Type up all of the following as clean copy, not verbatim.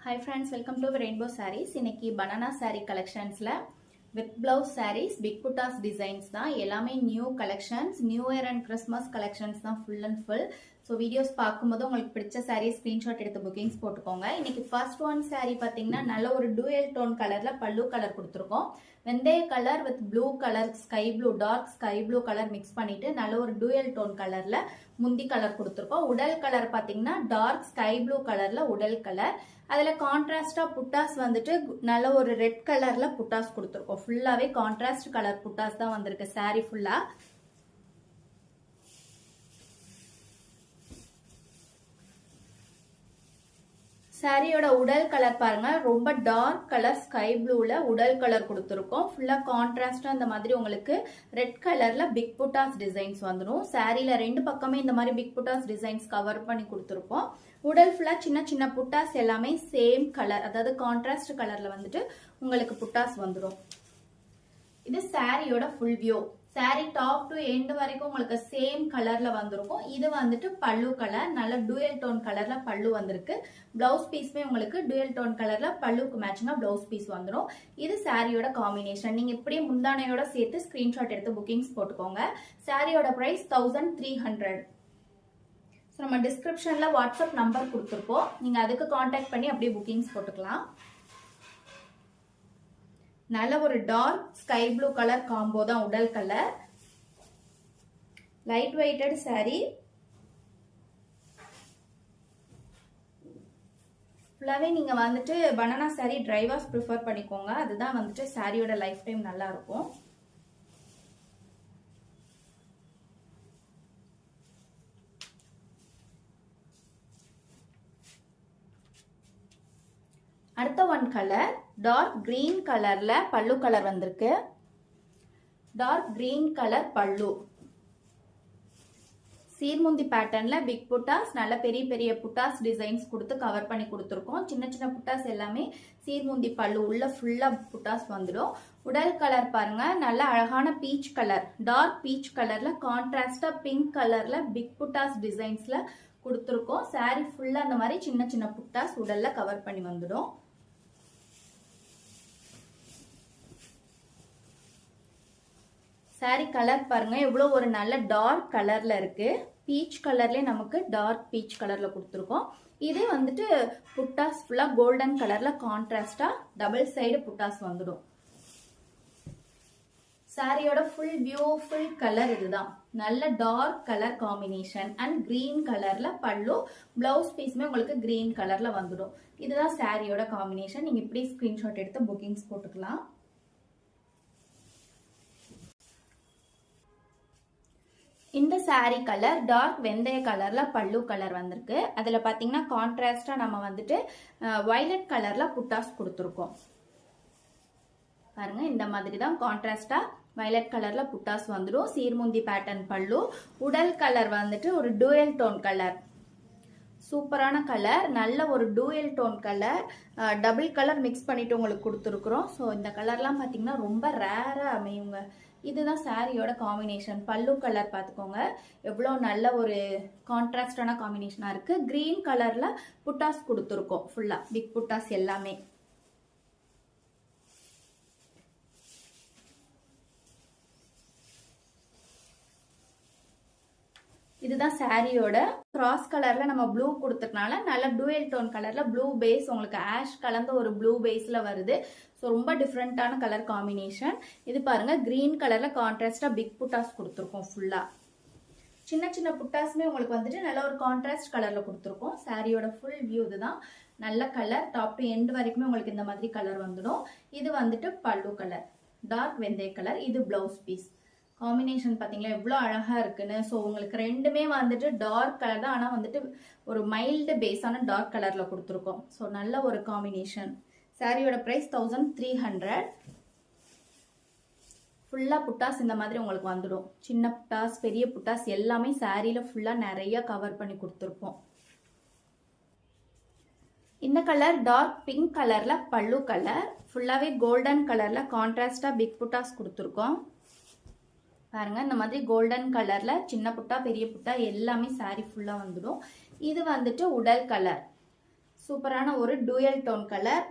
Hi friends, welcome to Rainbow Sarees. இன்னைக்கு banana saree collectionsல with blouse sarees, big buttas designs தான். எல்லாமே new collections, new year and Christmas collections தான் full and full. So videos பார்க்கும்போது உங்களுக்கு பிடிச்ச saree screenshot எடுத்து bookings போட்டுக்கோங்க. இன்னைக்கு first one saree பாத்தீங்கன்னா நல்ல ஒரு dual tone கலர்ல பல்லு கலர் கொடுத்திருக்கோம். வெந்தய colour with blue color, sky blue, dark sky blue color mix பண்ணிட்டு நல்ல ஒரு dual tone கலர்ல முந்தி கலர் கொடுத்திருக்கோம். உடல் கலர் பாத்தீங்கன்னா dark sky blue கலர்ல உடல் கலர். அதுல கான்ட்ராஸ்டா புட்டாஸ் வந்துட்டு நல்ல ஒரு ரெட் கலர்ல புட்டாஸ் கொடுத்திருக்கோம். ஃபுல்லாவே கான்ட்ராஸ்ட் கலர் புட்டாஸ் தான் வந்திருக்கு saree ஃபுல்லா. சாரியோட உடல் கலர் பாருங்க, ரொம்ப டார்க் கலர் ஸ்கை ப்ளூல உடல் கலர் கொடுத்துருக்கோம். ஃபுல்லா கான்ட்ராஸ்டா இந்த மாதிரி உங்களுக்கு ரெட் கலர்ல பிக் புட்டாஸ் டிசைன்ஸ் வந்துடும். சாரியில ரெண்டு பக்கமே இந்த மாதிரி பிக் புட்டாஸ் டிசைன்ஸ் கவர் பண்ணி கொடுத்துருக்கோம். உடல் ஃபுல்லா சின்ன சின்ன புட்டாஸ் எல்லாமே சேம் கலர், அதாவது கான்ட்ராஸ்ட் கலர்ல வந்துட்டு உங்களுக்கு புட்டாஸ் வந்துடும். இது சாரியோட full view. Sorry top to end வரைக்கும் உங்களுக்கு சேம் கலர்ல வந்திருக்கும். இது வந்துட்டு பல்லு கலர், நல்ல டூயல் டோன் கலர்ல பல்லு வந்திருக்கு. பிளவுஸ் பீஸ்மே உங்களுக்கு டூயல் டோன் கலர்ல பல்லுக்கு மேட்சிங்கா பிளவுஸ் பீஸ் வந்துடும். இது சாரியோட காம்பினேஷன். நீங்க இப்படியே முந்தானையோட சேர்த்து ஸ்கிரீன்ஷாட் எடுத்து புக்கிங்ஸ் போட்டுக்கோங்க. சாரியோட பிரைஸ் 1300. நம்ம டிஸ்கிரிப்ஷன்ல வாட்ஸ்அப் நம்பர் கொடுத்துருப்போம், நீங்க அதுக்கு கான்டாக்ட் பண்ணி அப்படியே புக்கிங்ஸ் போட்டுக்கலாம். நல்ல ஒரு dark sky blue colour combo தான் உடல் கலர். Light weighted sari. ஃபுல்லாவே நீங்க வந்துட்டு banana sari dry wash prefer பண்ணிக்கோங்க. அதுதான் வந்துட்டு சாரியோட லைஃப் டைம் நல்லா இருக்கும். அடுத்த ஒன் கலர் டார்க் கிரீன் கலர்ல பல்லு கலர் வந்திருக்கு. டார்க் கிரீன் கலர் பல்லு, சீர்முந்தி பேட்டர்ன்ல பிக் புட்டாஸ், நல்ல பெரிய பெரிய புட்டாஸ் டிசைன்ஸ் கொடுத்து கவர் பண்ணி கொடுத்துருக்கோம். சின்ன சின்ன புட்டாஸ் எல்லாமே சீர்முந்தி பல்லு உள்ள ஃபுல்லா புட்டாஸ் வந்துடும். உடல் கலர் பாருங்க, நல்ல அழகான பீச் கலர், டார்க் பீச் கலர்ல கான்ட்ராஸ்டா பிங்க் கலர்ல பிக் புட்டாஸ் டிசைன்ஸ்ல கொடுத்துருக்கோம். சாரி ஃபுல்லா அந்த மாதிரி சின்ன சின்ன புட்டாஸ் உடல்ல கவர் பண்ணி வந்துடும். சாரி கலர் பாருங்க எவ்வளவு ஒரு நல்ல டார்க் கலர்ல இருக்கு. பீச் கலர்லயே நமக்கு டார்க் பீச் கலர்ல கொடுத்துருக்கோம். இது வந்துட்டு புட்டாஸ் ஃபுல்லா கோல்டன் கலர்ல கான்ட்ராஸ்டா டபுள் சைடு புட்டாஸ் வந்துடும். சாரியோட ஃபுல் வியூ ஃபுல் கலர் இதுதான். நல்ல dark colour combination and green கலர்ல பல்லு, பிளவுஸ் பீஸ்மே உங்களுக்கு கிரீன் கலர்ல வந்துடும். இதுதான் சாரியோட காம்பினேஷன். நீங்க இப்படி ஸ்கிரீன்ஷாட் எடுத்து புக்கிங்ஸ் போட்டுக்கலாம். இந்த சாரி கலர் டார்க் வெந்தய கலர்ல பல்லு கலர் வந்திருக்கு. அதுல பாத்தீங்கன்னா கான்ட்ராஸ்டா நம்ம வந்துட்டு வயலட் கலர்ல புட்டாஸ் கொடுத்துருக்கோம். பாருங்க இந்த மாதிரி தான் கான்ட்ராஸ்டா வயலட் கலர்ல புட்டாஸ் வந்துடும். சீர்முந்தி பேட்டர்ன் பல்லு. உடல் கலர் வந்துட்டு ஒரு டூயல் டோன் கலர், சூப்பரான கலர், நல்ல ஒரு dual tone colour, double colour mix பண்ணிட்டு உங்களுக்கு கொடுத்துருக்குறோம். ஸோ இந்த கலர்லாம் பார்த்தீங்கன்னா ரொம்ப ரேரா அமையுங்க. இதுதான் சாரியோட காம்பினேஷன். பல்லு கலர் பார்த்துக்கோங்க எவ்வளோ நல்ல ஒரு கான்ட்ராஸ்டான காம்பினேஷனா இருக்கு. கிரீன் கலர்ல புட்டாஸ் கொடுத்துருக்கோம், ஃபுல்லா பிக் புட்டாஸ் எல்லாமே. இதுதான் சாரியோட கிராஸ் கலர்ல நம்ம ப்ளூ கொடுத்ததுனால நல்ல டூயல் டோன் கலர்ல ப்ளூ பேஸ், உங்களுக்கு ஆஷ் கலந்த ஒரு ப்ளூ பேஸ்ல வருது. ஸோ ரொம்ப டிஃப்ரெண்டான கலர் காம்பினேஷன். இது பாருங்க கிரீன் கலர்ல கான்ட்ராஸ்டா பிக் புட்டாஸ் கொடுத்துருக்கோம். ஃபுல்லா சின்ன சின்ன புட்டாஸ்மே உங்களுக்கு வந்துட்டு நல்ல ஒரு கான்ட்ராஸ்ட் கலர்ல கொடுத்துருக்கோம். சாரியோட ஃபுல் வியூ இதுதான். நல்ல கலர், டாப் டு எண்ட் வரைக்குமே உங்களுக்கு இந்த மாதிரி கலர் வந்துடும். இது வந்துட்டு பல்லு கலர் டார்க் வெந்தய கலர். இது பிளவுஸ் பீஸ். காம்பினேஷன் பார்த்தீங்களா எவ்வளோ அழகா இருக்குன்னு. ஸோ உங்களுக்கு ரெண்டுமே வந்துட்டு டார்க் கலர் தான், ஆனால் வந்துட்டு ஒரு மைல்டு பேஸான டார்க் கலர்ல கொடுத்துருக்கோம். ஸோ நல்ல ஒரு காம்பினேஷன். சாரியோட பிரைஸ் 1300. ஃபுல்லா புட்டாஸ் இந்த மாதிரி உங்களுக்கு வந்துடும். சின்ன புட்டாஸ் பெரிய புட்டாஸ் எல்லாமே சாரியில ஃபுல்லா நிறைய கவர் பண்ணி கொடுத்துருப்போம். இந்த கலர் டார்க் பிங்க் கலர்ல பல்லு கலர், ஃபுல்லாவே கோல்டன் கலர்ல கான்ட்ராஸ்டா பிக் புட்டாஸ் கொடுத்துருக்கோம். பாருங்க இந்த மாதிரி கோல்டன் கலர்ல சின்ன புட்டா பெரிய புட்டா எல்லாமே சாரி ஃபுல்லா வந்துடும். இது வந்துட்டு உடல் கலர். சூப்பரான ஒரு dual tone colour,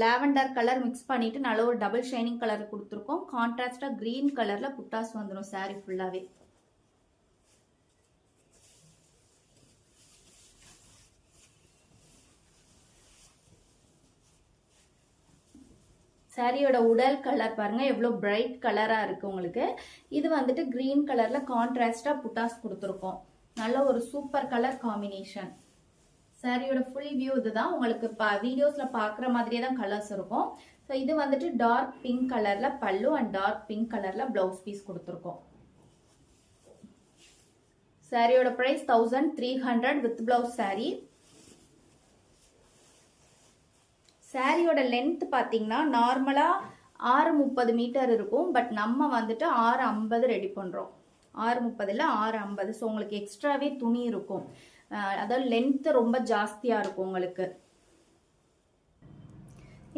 lavender colour mix பண்ணிட்டு நல்ல ஒரு டபுள் ஷைனிங் கலர் கொடுத்துருக்கோம். கான்ட்ராஸ்டா கிரீன் கலர்ல புட்டாஸ் வந்துடும் சாரி ஃபுல்லாவே. சாரியோட உடல் கலர் பாருங்க எவ்வளவு பிரைட் கலரா இருக்கு உங்களுக்கு. இது வந்துட்டு கிரீன் கலர்ல கான்ட்ராஸ்டா புட்டாஸ் கொடுத்துருக்கோம். நல்ல ஒரு சூப்பர் கலர் காம்பினேஷன். சாரியோட ஃபுல் வியூ இதுதான். உங்களுக்கு வீடியோஸ்ல பாக்குற மாதிரியே தான் கலர்ஸ் இருக்கும். ஸோ இது வந்துட்டு டார்க் பிங்க் கலர்ல பல்லு அண்ட் டார்க் பிங்க் கலர்ல பிளவுஸ் பீஸ் கொடுத்துருக்கோம். சாரியோட பிரைஸ் 1300 வித் பிளவுஸ் சாரி. சாரியோட லென்த் பார்த்தீங்கன்னா நார்மலாக 630 மீட்டர் இருக்கும். பட் நம்ம வந்துட்டு 650 ரெடி பண்ணுறோம். 630 இல்லை 650. ஸோ உங்களுக்கு எக்ஸ்ட்ராவே துணி இருக்கும். அதாவது லென்த் ரொம்ப ஜாஸ்தியாக இருக்கும் உங்களுக்கு.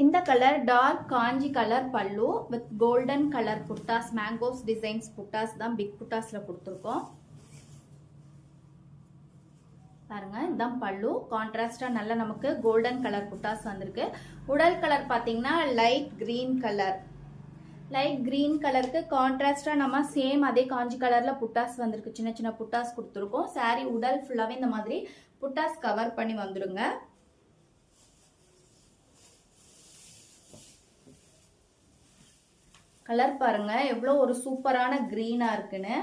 இந்த கலர் டார்க் காஞ்சி கலர் பல்லு with golden colour buttas, mangoes designs புட்டாஸ் தான் பிக் புட்டாஸில் கொடுத்துருக்கோம். பாருங்க இதுதான் பல்லு. கான்ட்ராஸ்டா நல்ல நமக்கு கோல்டன் கலர் புட்டாஸ் வந்திருக்கு. உடல் கலர் பாத்தீங்கன்னா light green colour. Light green கலருக்கு கான்ட்ராஸ்டா நம்ம சேம் அதே காஞ்சி கலர்ல புட்டாஸ் வந்திருக்கு. சின்ன சின்ன புட்டாஸ் கொடுத்துருக்கோம். சாரி உடல் ஃபுல்லாவே இந்த மாதிரி புட்டாஸ் கவர் பண்ணி வந்துருங்க. கலர் பாருங்க எவ்வளவு ஒரு சூப்பரான கிரீனா இருக்குன்னு.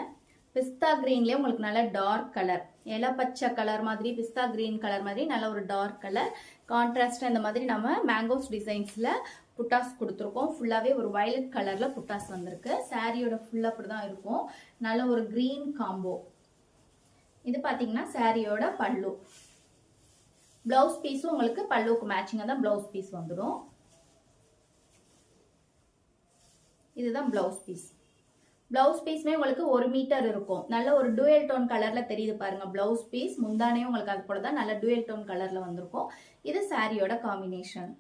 பிஸ்தா கிரீன்லயே உங்களுக்கு நல்ல டார்க் கலர், இலை பச்சை கலர் மாதிரி பிஸ்தா கிரீன் கலர் மாதிரி நல்ல ஒரு டார்க் கலர். கான்ட்ராஸ்டா இந்த மாதிரி நம்ம மேங்கோஸ் டிசைன்ஸ்ல புட்டாஸ் கொடுத்துருக்கோம். ஃபுல்லாவே ஒரு வயலட் கலர்ல புட்டாஸ் வந்திருக்கு. சாரியோட ஃபுல்லா அப்படிதான் இருக்கும். நல்ல ஒரு கிரீன் காம்போ. இது பாத்தீங்கன்னா சாரியோட பல்லு. பிளவுஸ் பீஸும் உங்களுக்கு பல்லுக்கு மேட்சிங்கா தான் பிளவுஸ் பீஸ் வந்துடும். இதுதான் பிளவுஸ் பீஸ். பிளவுஸ் பீஸ்மே உங்களுக்கு 1 மீட்டர் இருக்கும். நல்ல ஒரு டூயல் டோன் கலர்ல தெரியுது பாருங்க பிளவுஸ் பீஸ். முந்தானையும் உங்களுக்கு அது போல தான் நல்ல டூயல் டோன் கலர்ல வந்திருக்கும். இது சாரியோட காம்பினேஷன்.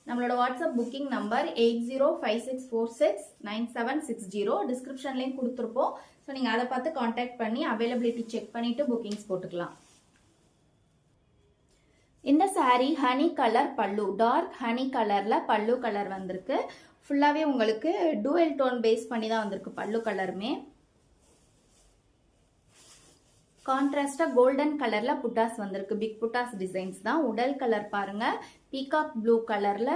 நம்மளோட வாட்ஸ்அப் புக்கிங் நம்பர் 8056469760. டிஸ்கிரிப்ஷன்லயும் கொடுத்துருப்போம். ஸோ நீங்க அதை பார்த்து கான்டாக்ட் பண்ணி அவைலபிலிட்டி செக் பண்ணிட்டு புக்கிங்ஸ் போட்டுக்கலாம். இந்த சாரி ஹனி கலர் பல்லு, டார்க் ஹனி கலர்ல பல்லு கலர் வந்திருக்கு. ஃபுல்லாவே உங்களுக்கு டூயல் டோன் பேஸ் பண்ணி தான் வந்திருக்கு பல்லு கலருமே. கான்ட்ராஸ்டா கோல்டன் கலர்ல புட்டாஸ் வந்திருக்கு. பிக் புட்டாஸ் டிசைன்ஸ் தான். உடல் கலர் பாருங்க பீகாக் ப்ளூ கலர்ல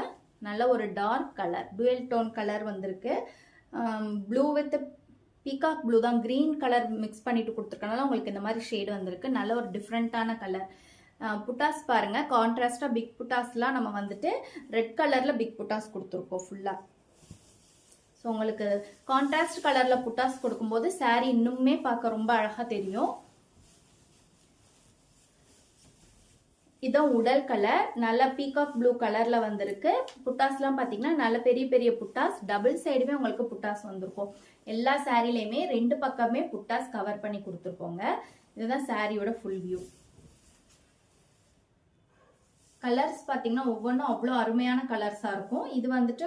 நல்ல ஒரு dark colour dual tone colour வந்திருக்கு. ப்ளூ வித் பீகாக் ப்ளூ தான், கிரீன் கலர் மிக்ஸ் பண்ணிட்டு கொடுத்துருக்கனால உங்களுக்கு இந்த மாதிரி ஷேடு வந்திருக்கு. நல்ல ஒரு டிஃப்ரெண்டான கலர். புட்டாஸ் பாருங்க கான்ட்ராஸ்டா பிக் புட்டாஸ்லாம் நம்ம வந்துட்டு ரெட் கலர்ல பிக் புட்டாஸ் கொடுத்துருக்கோம் ஃபுல்லா. ஸோ உங்களுக்கு கான்ட்ராஸ்ட் கலர்ல புட்டாஸ் கொடுக்கும்போது சாரி இன்னுமே பார்க்க ரொம்ப அழகா தெரியும். இதான் உடல் கலர். நல்ல பீகாக் ப்ளூ கலர்ல வந்திருக்கு. புட்டாஸ்லாம் பாத்தீங்கன்னா நல்ல பெரிய பெரிய புட்டாஸ். டபுள் சைடுமே உங்களுக்கு புட்டாஸ் வந்திருக்கும். எல்லா சாரிலையுமே 2 பக்கமே புட்டாஸ் கவர் பண்ணி கொடுத்துருக்கோங்க. இதுதான் சாரியோட ஃபுல் வியூ. கலர்ஸ் பாத்தீங்கன்னா ஒவ்வொன்றும் அவ்வளோ அருமையான கலர்ஸா இருக்கும். இது வந்துட்டு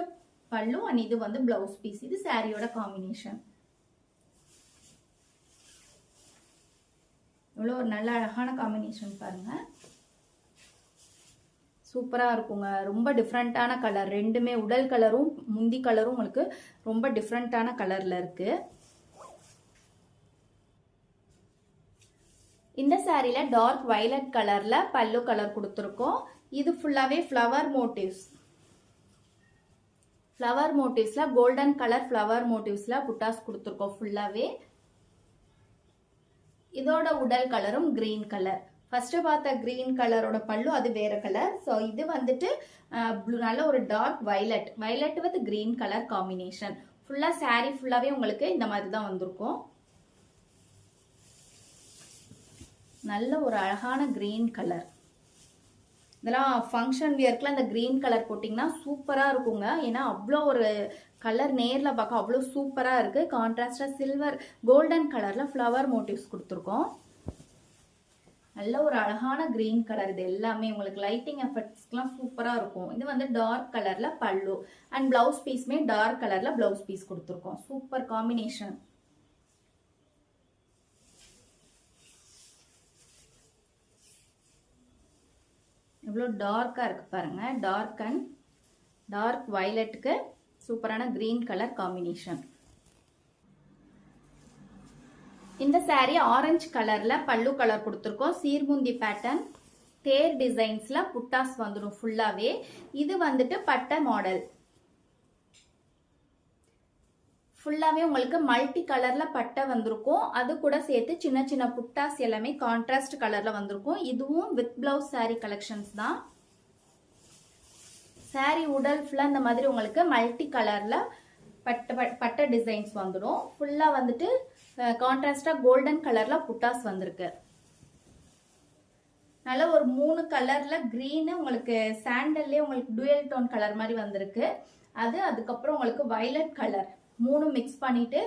பல்லு அண்ட் இது வந்து பிளவுஸ் பீஸ். இது சாரியோட காம்பினேஷன். இவ்வளோ ஒரு நல்ல அழகான காம்பினேஷன் பாருங்க. சூப்பரா இருக்குங்க. ரொம்ப டிஃப்ரெண்டான கலர். ரெண்டுமே உடல் கலரும் முந்தி கலரும் உங்களுக்கு ரொம்ப டிஃப்ரெண்டான கலர்ல இருக்கு. இந்த சாரியில டார்க் வயலட் கலர்ல பல்லு கலர் கொடுத்துருக்கோம். இது ஃபுல்லாவே ஃப்ளவர் மோட்டிவ்ஸ். ஃப்ளவர் மோட்டிவ்ஸ்ல கோல்டன் கலர் ஃப்ளவர் மோட்டிவ்ஸ்ல புட்டாஸ் கொடுத்துருக்கோம் ஃபுல்லாவே. இதோட உடல் கலரும் கிரீன் கலர். ஃபர்ஸ்ட் பார்த்த கிரீன் கலரோட பல்லு அது வேற கலர். ஸோ இது வந்துட்டு நல்ல ஒரு dark violet, violet with green colour combination. ஃபுல்லா சாரி ஃபுல்லாவே உங்களுக்கு இந்த மாதிரி தான் வந்திருக்கும். நல்ல ஒரு அழகான கிரீன் கலர். இதெல்லாம் ஃபங்க்ஷன் வியர்க்குலாம் இந்த கிரீன் கலர் போட்டிங்கன்னா சூப்பராக இருக்குங்க. ஏன்னா அவ்வளோ ஒரு கலர் நேரில் பார்க்க அவ்வளோ சூப்பராக இருக்குது. கான்ட்ராஸ்டாக சில்வர் கோல்டன் கலரில் ஃப்ளவர் மோட்டிவ்ஸ் கொடுத்துருக்கோம். நல்ல ஒரு அழகான கிரீன் கலர். இது எல்லாமே உங்களுக்கு லைட்டிங் எஃபெக்ட்ஸ்க்குலாம் சூப்பராக இருக்கும். இது வந்து டார்க் கலரில் பல்லு அண்ட் பிளவுஸ் பீஸ்மே டார்க் கலரில் பிளவுஸ் பீஸ் கொடுத்துருக்கோம். Super combination. இவ்வளோ டார்க்காக இருக்குது பாருங்கள். டார்க் அண்ட் டார்க் வயலட்டுக்கு சூப்பரான கிரீன் கலர் காம்பினேஷன். இந்த saree ஆரஞ்சு கலர்ல பல்லு கலர் கொடுத்துருக்கோம். சீர்முந்தி பேட்டர்ன் தேர் டிசைன்ஸ்ல புட்டாஸ் வந்துடும் ஃபுல்லாவே. இது வந்துட்டு பட்டை மாடல். ஃபுல்லாவே உங்களுக்கு மல்டி கலர்ல பட்டை வந்திருக்கும். அது கூட சேர்த்து சின்ன சின்ன புட்டாஸ் எல்லாமே கான்ட்ராஸ்ட் கலர்ல வந்திருக்கும். இதுவும் வித் பிளவுஸ் saree கலெக்ஷன்ஸ் தான். saree உடல் ஃபுல்லா இந்த மாதிரி உங்களுக்கு மல்டி கலர்ல பட்டை டிசைன்ஸ் வந்துடும். ஃபுல்லா வந்துட்டு கான்ட்ராஸ்டா கோல்டன் கலர்ல புட்டாஸ் வந்திருக்கு. நல்ல ஒரு 3 கலர்ல கிரீன், உங்களுக்கு சாண்டல்லே உங்களுக்கு டூயல் டோன் கலர் மாதிரி வந்திருக்கு. அதுக்கப்புறம் உங்களுக்கு வயலட் கலர் 3 மிக்ஸ் பண்ணிட்டு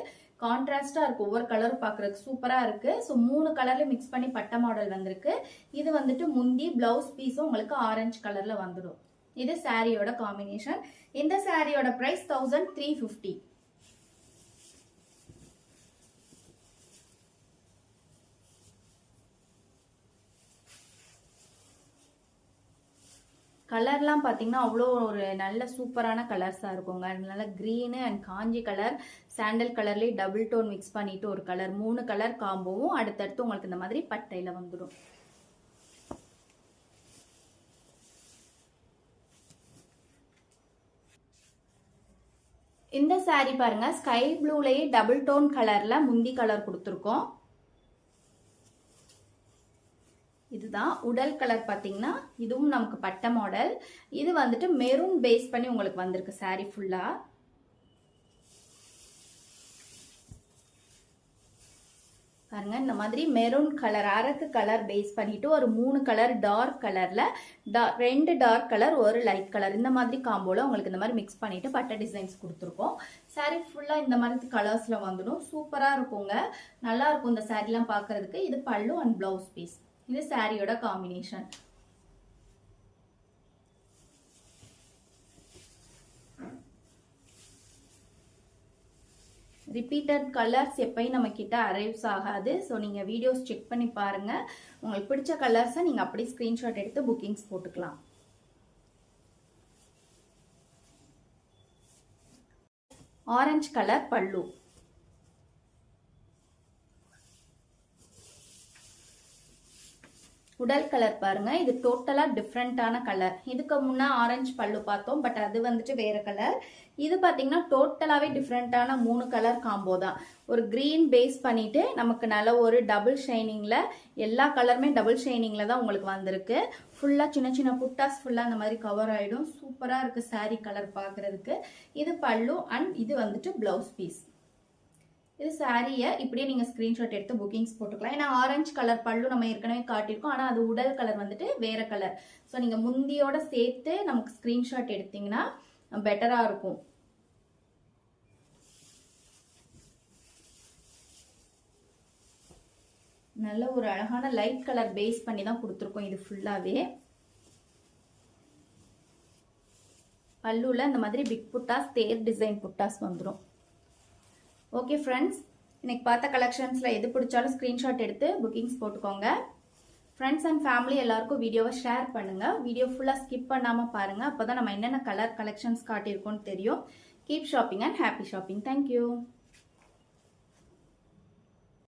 கான்ட்ராஸ்டா இருக்கு. ஒவ்வொரு கலரும் பாக்குறதுக்கு சூப்பரா இருக்கு. ஸோ 3 கலர்ல மிக்ஸ் பண்ணி பட்டை மாடல் வந்திருக்கு. இது வந்துட்டு முந்தி பிளவுஸ் பீஸும் உங்களுக்கு ஆரஞ்சு கலர்ல வந்துடும். இது சாரியோட காம்பினேஷன். இந்த சாரியோட பிரைஸ் 1350. கலர்லாம் பார்த்தீங்கன்னா அவ்வளோ ஒரு நல்ல சூப்பரான கலர்ஸாக இருக்குங்க. நல்ல green and Kanchi colour, sandal கலர்லேயே டபுள் டோன் மிக்ஸ் பண்ணிட்டு ஒரு கலர், 3 கலர் காம்போவும் அடுத்தடுத்து உங்களுக்கு இந்த மாதிரி பட்டையில் வந்துடும். இந்த saree பாருங்க, ஸ்கை ப்ளூலேயே டபுள் டோன் கலர்ல முந்தி கலர் கொடுத்துருக்கோம். இதுதான் உடல் கலர். பார்த்தீங்கன்னா இதுவும் நமக்கு பட்டை மாடல். இது வந்துட்டு மெரூன் பேஸ் பண்ணி உங்களுக்கு வந்திருக்கு saree ஃபுல்லா. பாருங்க, இந்த மாதிரி மெரூன் கலர் அரக்கு கலர் பேஸ் பண்ணிட்டு ஒரு 3 கலர் டார்க் கலர்ல 2 டார்க் கலர் ஒரு லைட் கலர் இந்த மாதிரி காம்போல உங்களுக்கு இந்த மாதிரி மிக்ஸ் பண்ணிட்டு பட்டை டிசைன்ஸ் கொடுத்துருக்கோம். saree ஃபுல்லா இந்த மாதிரி கலர்ஸ்ல வந்துடும். சூப்பரா இருக்குங்க, நல்லா இருக்கும் இந்த சாரீலாம் பார்க்கறதுக்கு. இது பல்லு அண்ட் பிளவுஸ் பீஸ். இது சாரியோட காம்பினேஷன். ரிப்பீட்டட் கலர்ஸ் எப்பயும் நம்ம கிட்ட அரைவ்ஸ் ஆகாது. ஸோ நீங்கள் வீடியோஸ் செக் பண்ணி பாருங்க. உங்களுக்கு பிடிச்ச கலர்ஸை நீங்கள் அப்படியே ஸ்க்ரீன்ஷாட் எடுத்து புக்கிங்ஸ் போட்டுக்கலாம். ஆரஞ்சு கலர் பல்லு. உடல் கலர் பாருங்க, இது டோட்டலா டிஃப்ரெண்டான கலர். இதுக்கு முன்னா ஆரஞ்சு பல்லு பார்த்தோம், பட் அது வந்துட்டு வேற கலர். இது பாத்தீங்கன்னா டோட்டலாவே டிஃப்ரெண்டான 3 கலர் காம்போ தான். ஒரு கிரீன் பேஸ் பண்ணிட்டு நமக்கு நல்ல ஒரு டபுள் ஷைனிங்ல, எல்லா கலருமே டபுள் ஷைனிங்ல தான் உங்களுக்கு வந்திருக்கு. ஃபுல்லா சின்ன சின்ன புட்டாஸ் ஃபுல்லா இந்த மாதிரி கவர் ஆயிடும். சூப்பரா இருக்கு saree கலர் பாக்குறதுக்கு. இது பல்லு அண்ட் இது வந்துட்டு பிளவுஸ் பீஸ். இது சாரியை இப்படியே நீங்க ஸ்கிரீன்ஷாட் எடுத்து புக்கிங்ஸ் போட்டுக்கலாம். ஏன்னா ஆரஞ்சு கலர் பல்லு நம்ம ஏற்கனவே காட்டியிருக்கோம், ஆனா அது உடல் கலர் வந்துட்டு வேற கலர். ஸோ நீங்க முந்தியோட சேர்த்து நமக்கு ஸ்கிரீன்ஷாட் எடுத்தீங்கன்னா பெட்டரா இருக்கும். நல்ல ஒரு அழகான லைட் கலர் பேஸ் பண்ணி தான் கொடுத்துருக்கோம். இது ஃபுல்லாவே பல்லுல இந்த மாதிரி பிக் புட்டாஸ் தேர் டிசைன் புட்டாஸ் வந்துடும். ஓகே ஃப்ரெண்ட்ஸ், இன்னைக்கு பார்த்த கலெக்ஷன்ஸில் எது பிடிச்சாலும் ஸ்க்ரீன்ஷாட் எடுத்து புக்கிங்ஸ் போட்டுக்கோங்க. ஃப்ரெண்ட்ஸ் அண்ட் ஃபேமிலி எல்லாருக்கும் வீடியோவை ஷேர் பண்ணுங்கள். வீடியோ ஃபுல்லாக ஸ்கிப் பண்ணாமல் பாருங்கள். அப்போ தான் நம்ம என்னென்ன கலர் கலெக்ஷன்ஸ் காட்டியிருக்கோன்னு தெரியும். Keep shopping and happy shopping. Thank you.